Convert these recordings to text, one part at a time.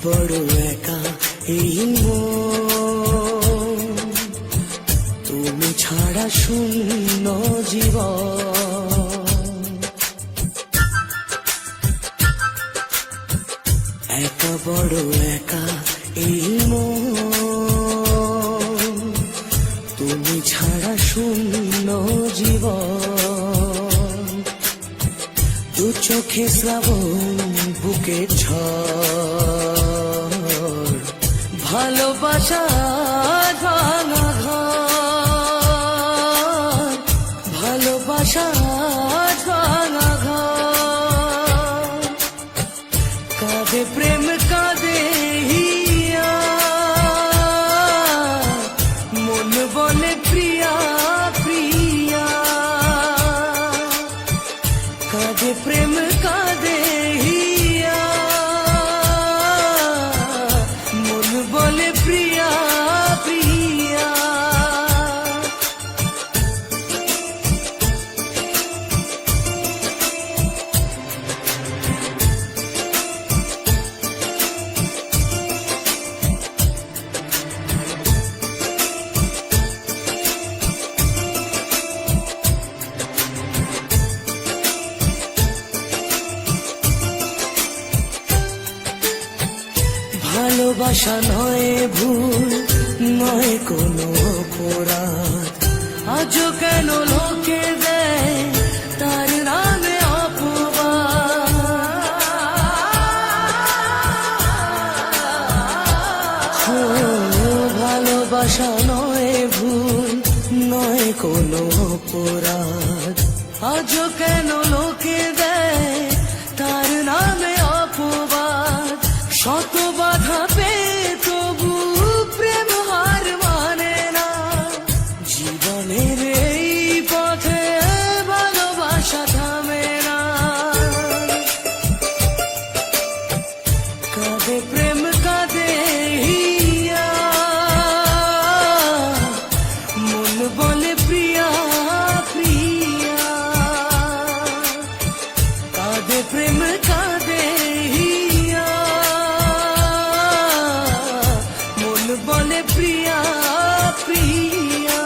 বড় একা এই মন, তুমি ছাড়া শূন্য জীবন। একা বড় একা এই মন, তুমি ছাড়া শূন্য জীবন। দু চোখে শ্রাবণ বুকে ঝড়, ভালোবাসা ভাঙা ঘর, ভালোবাসা ভাঙা ঘর। কাঁদে প্রেম কাঁদে হিয়া, মন বলে প্রিয়া প্রিয়া। কাঁদে প্রেম কাঁদে হিয়া, মন বলে প্রিয়া প্রিয়া। ভালোবাসা নয় ভুল, নয় কোনো অপরাধ। আজও কেন লোকে দেয় তার নামে অপবাদ। ভালোবাসা নয় ভুল, নয় কোনো অপরাধ। আজও কেন লোকে দেয় তার নামে অপবাদ। শত বাধা পেয়ে তবু প্রেম হার মানে না। জীবনের এই পথে ভালোবাসা থামে না। কাঁদে প্রেম কাঁদে হিয়া, মন বলে প্রিয়া প্রিয়া। কাঁদে প্রেম কাঁদে হিয়া, মন বলে প্রিয়া প্রিয়া।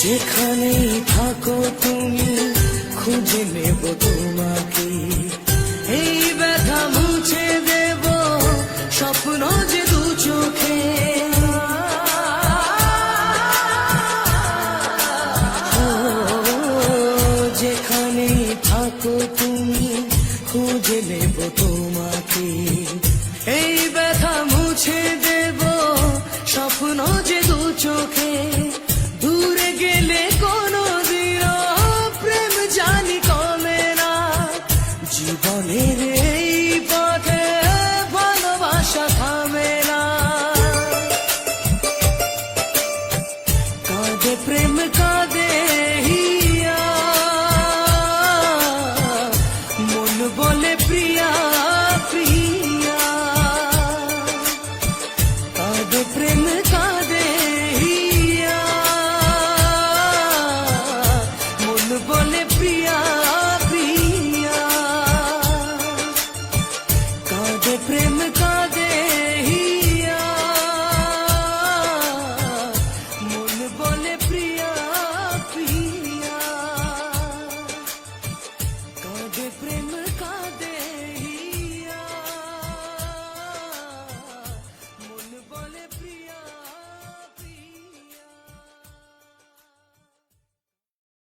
যেখানেই থাকো তুমি খুঁজে নেব তোমাকে। এই ব্যথা মুছে দেব স্বপ্ন যে দু চোখে। যেখানেই থাকো তুমি খুঁজে নেব তোমাকে। এই ব্যথা মুছে দেব স্বপ্ন যে দু চোখে। দূরে গেলে কোনো দিন প্রেম জানি কমে না। জীবনের এই পথে ভালোবাসা থামে না। কাঁদে প্রেম